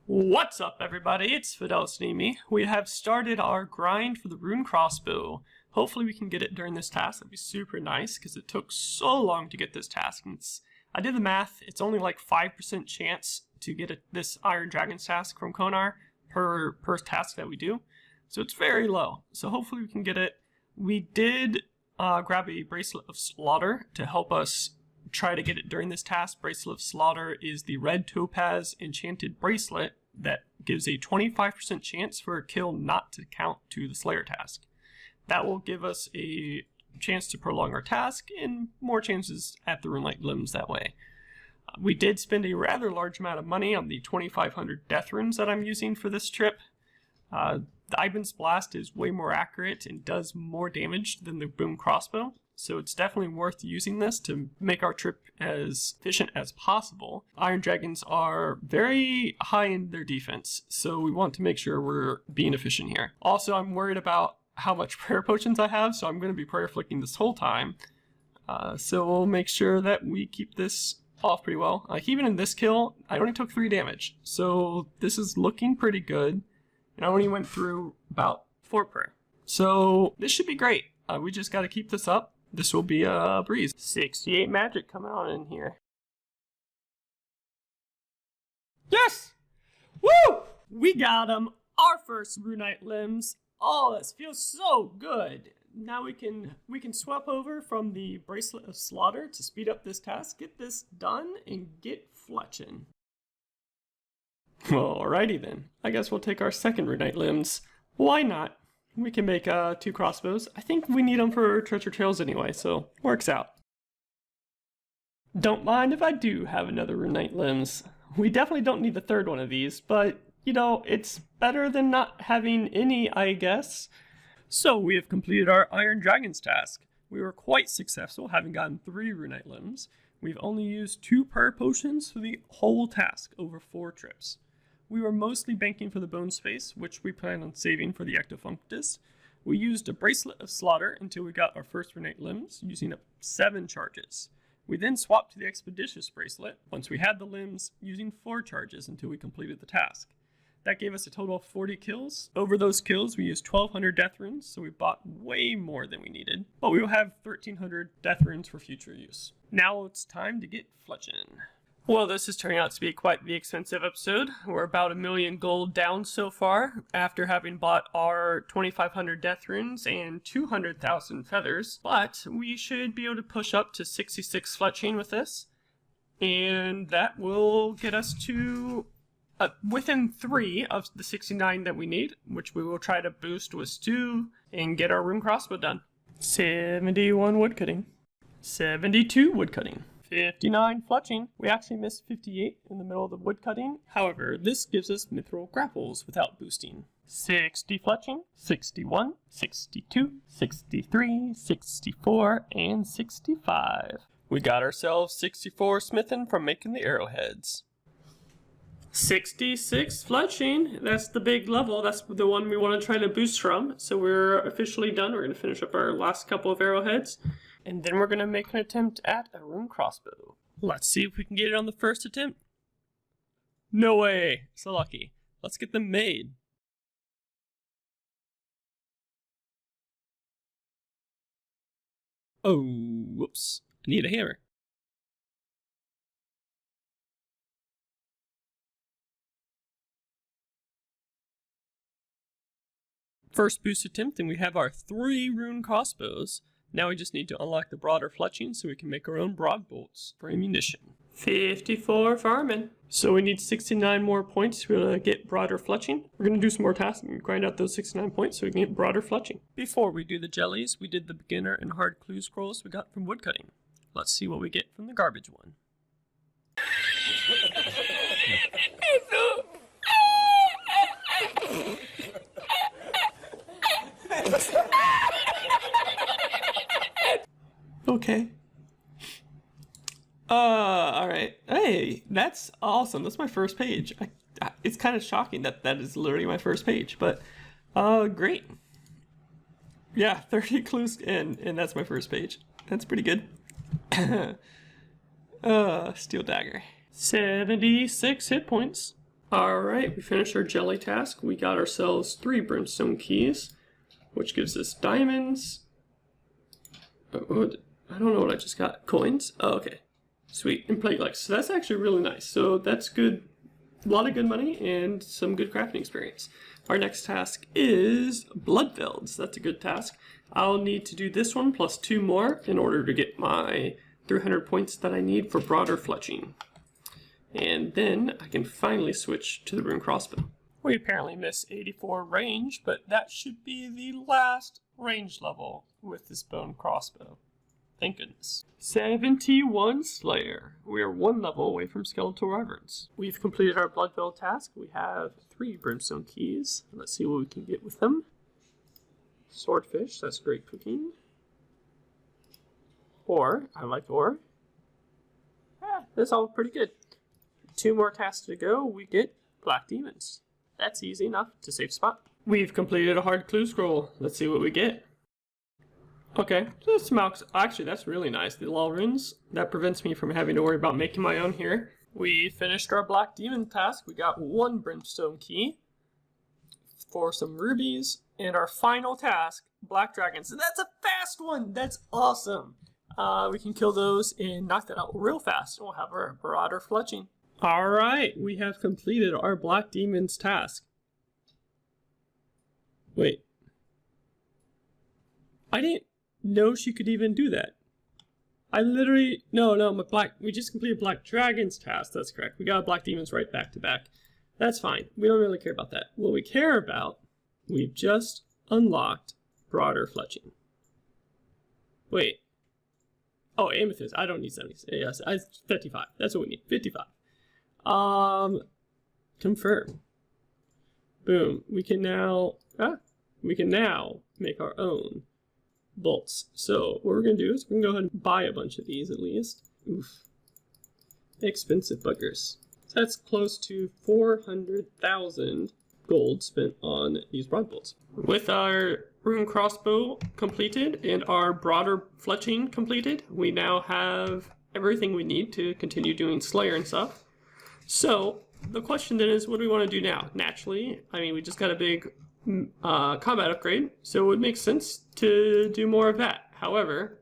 What's up, everybody? It's Fidelity. We have started our grind for the rune crossbow. Hopefully we can get it during this task. That'd be super nice because it took so long to get this task. And I did the math. It's only like 5% chance to get this Iron Dragon's task from Konar per task that we do. So it's very low. So hopefully we can get it. We did grab a Bracelet of Slaughter to help us try to get it during this task. Bracelet of Slaughter is the red topaz enchanted bracelet that gives a 25% chance for a kill not to count to the Slayer task. That will give us a chance to prolong our task and more chances at the Runelite limbs that way. We did spend a rather large amount of money on the 2500 death runes that I'm using for this trip. The Ivan's Blast is way more accurate and does more damage than the boom crossbow, so it's definitely worth using this to make our trip as efficient as possible. Iron Dragons are very high in their defense, so we want to make sure we're being efficient here. Also, I'm worried about how much prayer potions I have, so I'm going to be prayer flicking this whole time. So we'll make sure that we keep this off pretty well. Even in this kill, I only took 3 damage, so this is looking pretty good. And I only went through about 4 prayer. So this should be great. We just got to keep this up. This will be a breeze. 68 magic coming on in here. Yes! Woo! We got them. Our first Runelite limbs. Oh, this feels so good. Now we can swap over from the Bracelet of Slaughter to speed up this task, get this done, and get fletching. Alrighty then. I guess we'll take our second Runelite limbs. Why not? We can make 2 crossbows. I think we need them for treasure trails anyway, so works out. Don't mind if I do have another Runelite limbs. We definitely don't need the third one of these, but you know, it's better than not having any, I guess. So we have completed our Iron Dragon's task. We were quite successful, having gotten 3 Runelite limbs. We've only used 2 prayer potions for the whole task over 4 trips. We were mostly banking for the bone space, which we plan on saving for the Ectofunctus. We used a Bracelet of Slaughter until we got our first Runelite limbs, using up 7 charges. We then swapped to the Expeditious Bracelet, once we had the limbs, using 4 charges until we completed the task. That gave us a total of 40 kills. Over those kills, we used 1200 death runes, so we bought way more than we needed. But we will have 1300 death runes for future use. Now it's time to get fletching. Well, this is turning out to be quite the expensive episode. We're about 1 million gold down so far, after having bought our 2500 death runes and 200,000 feathers. But we should be able to push up to 66 fletching with this, and that will get us to within 3 of the 69 that we need, which we will try to boost with 2 and get our rune crossbow done. 71 woodcutting, 72 woodcutting, 59 fletching. We actually missed 58 in the middle of the woodcutting. However, this gives us mithril grapples without boosting. 60 fletching, 61, 62, 63, 64, and 65. We got ourselves 64 smithing from making the arrowheads. 66 fletching, that's the big level. That's the one we want to try to boost from. So we're officially done. We're going to finish up our last couple of arrowheads, and then we're going to make an attempt at a rune crossbow. Let's see if we can get it on the first attempt. No way, so lucky. Let's get them made. Oh, whoops, I need a hammer. First boost attempt, and we have our 3 rune crossbows. Now we just need to unlock the broader fletching so we can make our own broad bolts for ammunition. 54 farming. So we need 69 more points to be able to get broader fletching. We're going to do some more tasks and grind out those 69 points so we can get broader fletching. Before we do the jellies, we did the beginner and hard clue scrolls we got from woodcutting. Let's see what we get from the garbage one. Okay. Alright. Hey, that's awesome. That's my first page. It's kind of shocking that that is literally my first page, but, great. Yeah, 30 clues in, and that's my first page. That's pretty good. Steel dagger. 76 hit points. Alright, we finished our jelly task. We got ourselves 3 brimstone keys, which gives us diamonds. Oh, I don't know what I just got. Coins? Oh, okay. Sweet. And plate legs. So that's actually really nice. So that's good. A lot of good money and some good crafting experience. Our next task is Bloodvelds. That's a good task. I'll need to do this one plus 2 more in order to get my 300 points that I need for broader fletching. And then I can finally switch to the rune crossbow. We apparently miss 84 range, but that should be the last range level with this bone crossbow. Thank goodness. 71 Slayer. We are 1 level away from Skeletal Reverence. We've completed our Bloodveld task. We have 3 brimstone keys. Let's see what we can get with them. Swordfish, that's great cooking. Ore, I like ore. That's all pretty good. 2 more tasks to go, we get Black Demons. That's easy enough to save spot. We've completed a hard clue scroll. Let's see what we get. Okay, so smells. Actually, that's really nice. The law runes. That prevents me from having to worry about making my own here. We finished our Black Demon task. We got 1 brimstone key for some rubies. And our final task, Black Dragons. And that's a fast one! That's awesome! We can kill those and knock that out real fast. And we'll have our broader fletching. Alright, we have completed our Black Demons task. Wait. I didn't know she could even do that. I literally... No, we just completed Black Dragons task. That's correct. We got Black Demons right back to back. That's fine. We don't really care about that. What we care about, we've just unlocked broader fletching. Wait. Oh, amethyst. I don't need 70. Yes, 55. That's what we need. 55. Confirm. Boom. We can now make our own bolts. So what we're going to do is we're going to go ahead and buy a bunch of these at least. Oof. Expensive buggers. So that's close to 400,000 gold spent on these broad bolts. With our rune crossbow completed and our broader fletching completed, we now have everything we need to continue doing Slayer and stuff. So the question then is, what do we want to do now? Naturally, I mean, we just got a big combat upgrade, so it would make sense to do more of that. However,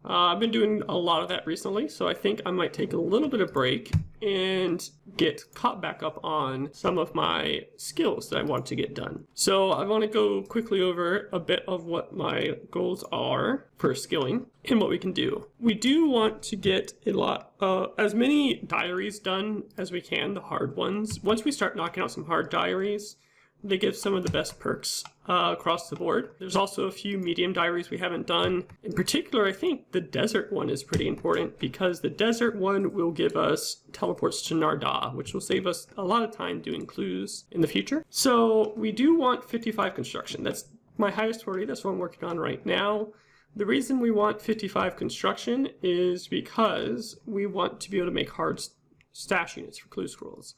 I've been doing a lot of that recently, so I think I might take a little bit of break and get caught back up on some of my skills that I want to get done. So I want to go quickly over a bit of what my goals are for skilling and what we can do. We do want to get a lot, as many diaries done as we can, the hard ones. Once we start knocking out some hard diaries, they give some of the best perks across the board. There's also a few medium diaries we haven't done. In particular, I think the desert one is pretty important because the desert one will give us teleports to Narda, which will save us a lot of time doing clues in the future. So we do want 55 construction. That's my highest priority. That's what I'm working on right now. The reason we want 55 construction is because we want to be able to make hard stash units for clue scrolls.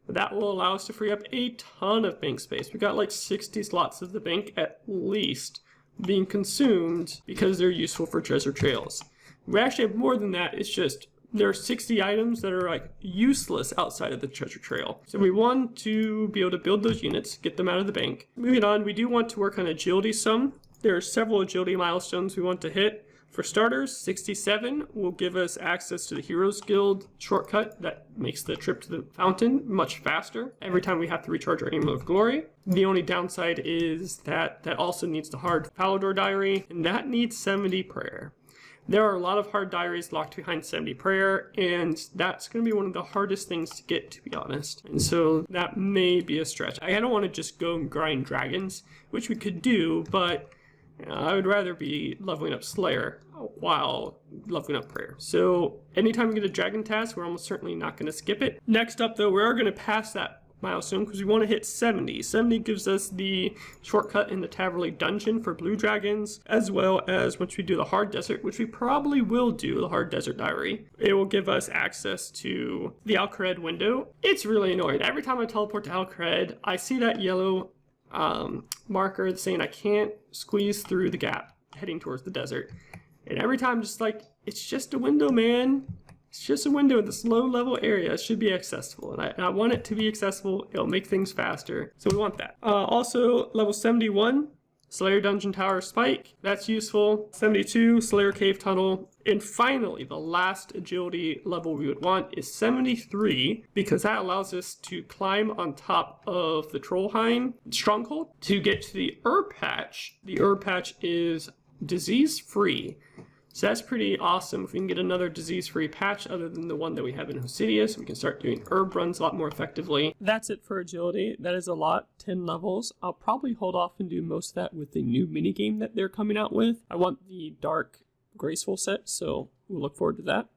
That will allow us to free up a ton of bank space. We got like 60 slots of the bank at least being consumed because they're useful for treasure trails. We actually have more than that. It's just there are 60 items that are like useless outside of the treasure trail. So we want to be able to build those units, get them out of the bank. Moving on, we do want to work on agility some. There are several agility milestones we want to hit. For starters, 67 will give us access to the Heroes Guild shortcut that makes the trip to the fountain much faster every time we have to recharge our Amulet of Glory. The only downside is that that also needs the hard Palador diary, and that needs 70 prayer. There are a lot of hard diaries locked behind 70 prayer, and that's going to be one of the hardest things to get, to be honest. And so that may be a stretch. I don't want to just go and grind dragons, which we could do, but I would rather be leveling up Slayer while leveling up Prayer. So anytime we get a dragon task, we're almost certainly not going to skip it. Next up, though, we are going to pass that milestone because we want to hit 70. 70 gives us the shortcut in the Taverley dungeon for blue dragons, as well as once we do the hard desert, which we probably will do, the hard desert diary, it will give us access to the Alcared window. It's really annoying. Every time I teleport to Alcared, I see that yellow marker saying I can't squeeze through the gap heading towards the desert, and every time just like, it's just a window, man, It's just a window in this low level area. It should be accessible, and I want it to be accessible. It'll make things faster, so we want that. Also, level 71, Slayer Dungeon Tower Spike. That's useful. 72, Slayer Cave Tunnel. And finally, the last agility level we would want is 73, because that allows us to climb on top of the Trollheim stronghold to get to the herb patch. The herb patch is disease-free. So that's pretty awesome. If we can get another disease-free patch other than the one that we have in Hosidius, we can start doing herb runs a lot more effectively. That's it for agility. That is a lot, 10 levels. I'll probably hold off and do most of that with the new minigame that they're coming out with. I want the dark graceful set, so we'll look forward to that.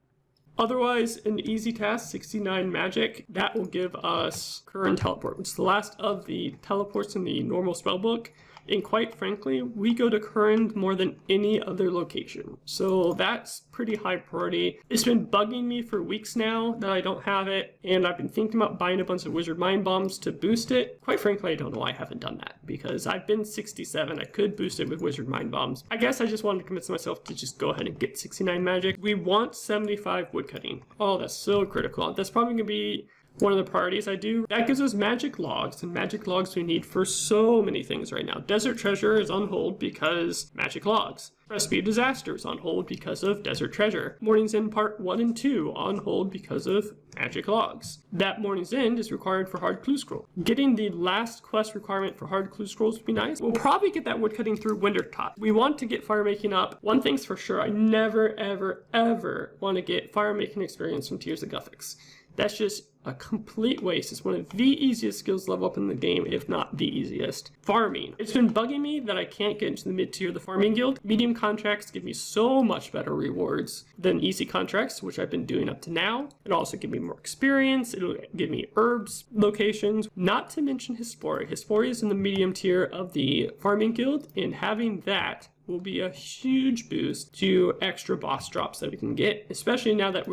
Otherwise, an easy task, 69 magic. That will give us current teleport, which is the last of the teleports in the normal spellbook. And quite frankly, we go to Current more than any other location. So that's pretty high priority. It's been bugging me for weeks now that I don't have it, and I've been thinking about buying a bunch of Wizard Mind Bombs to boost it. Quite frankly, I don't know why I haven't done that, because I've been 67. I could boost it with Wizard Mind Bombs. I guess I just wanted to convince myself to just go ahead and get 69 magic. We want 75 woodcutting. Oh, that's so critical. That's probably going to be one of the priorities I do. That gives us magic logs, and magic logs we need for so many things right now. Desert Treasure is on hold because magic logs. Recipe of Disaster is on hold because of Desert Treasure. Morning's End Part 1 and 2 on hold because of magic logs. That Morning's End is required for Hard Clue Scroll. Getting the last quest requirement for Hard Clue Scrolls would be nice. We'll probably get that woodcutting through Wintertot. We want to get fire making up. One thing's for sure, I never, ever, ever want to get fire making experience from Tears of Guthix. That's just a complete waste. It's one of the easiest skills to level up in the game, if not the easiest. Farming. It's been bugging me that I can't get into the mid-tier of the farming guild. Medium contracts give me so much better rewards than easy contracts, which I've been doing up to now. It'll also give me more experience. It'll give me herbs locations. Not to mention Hesperia. Hesperia is in the medium tier of the farming guild, and having that will be a huge boost to extra boss drops that we can get, especially now that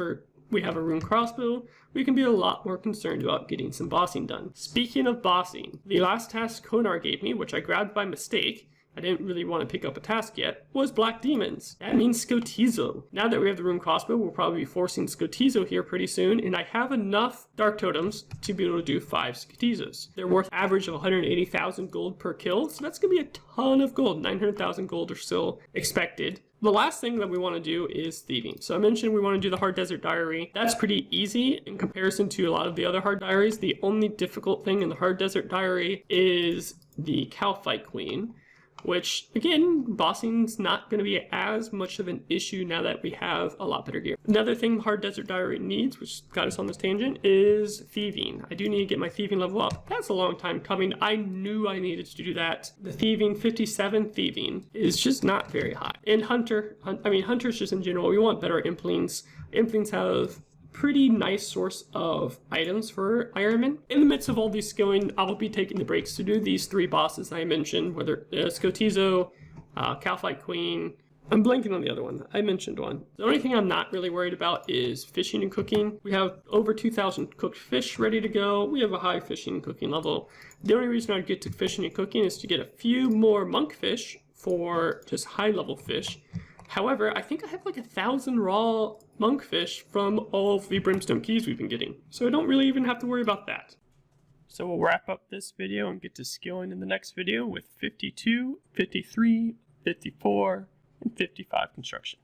we have a rune crossbow. We can be a lot more concerned about getting some bossing done. Speaking of bossing, the last task Konar gave me, which I grabbed by mistake, I didn't really want to pick up a task yet, was Black Demons. That means Scotizo. Now that we have the rune crossbow, we'll probably be forcing Scotizo here pretty soon, and I have enough Dark Totems to be able to do 5 Scotizos. They're worth average of 180,000 gold per kill, so that's going to be a ton of gold. 900,000 gold or so expected. The last thing that we want to do is thieving. So I mentioned we want to do the Hard Desert Diary. That's pretty easy in comparison to a lot of the other hard diaries. The only difficult thing in the Hard Desert Diary is the Calphite Queen, which, again, bossing's not going to be as much of an issue now that we have a lot better gear. Another thing Hard Desert Diary needs, which got us on this tangent, is thieving. I do need to get my thieving level up. That's a long time coming. I knew I needed to do that. The thieving, 57 thieving, is just not very high. And hunters just in general, we want better implings. Implings have pretty nice source of items for Ironman. In the midst of all these skilling, I will be taking the breaks to do these 3 bosses I mentioned, whether Scotizo, Calphite Queen. I'm blanking on the other one. I mentioned one. The only thing I'm not really worried about is fishing and cooking. We have over 2,000 cooked fish ready to go. We have a high fishing and cooking level. The only reason I'd get to fishing and cooking is to get a few more monkfish for just high level fish. However, I think I have like 1,000 raw monkfish from all of the brimstone keys we've been getting, so I don't really even have to worry about that. So we'll wrap up this video and get to skilling in the next video with 52, 53, 54, and 55 construction.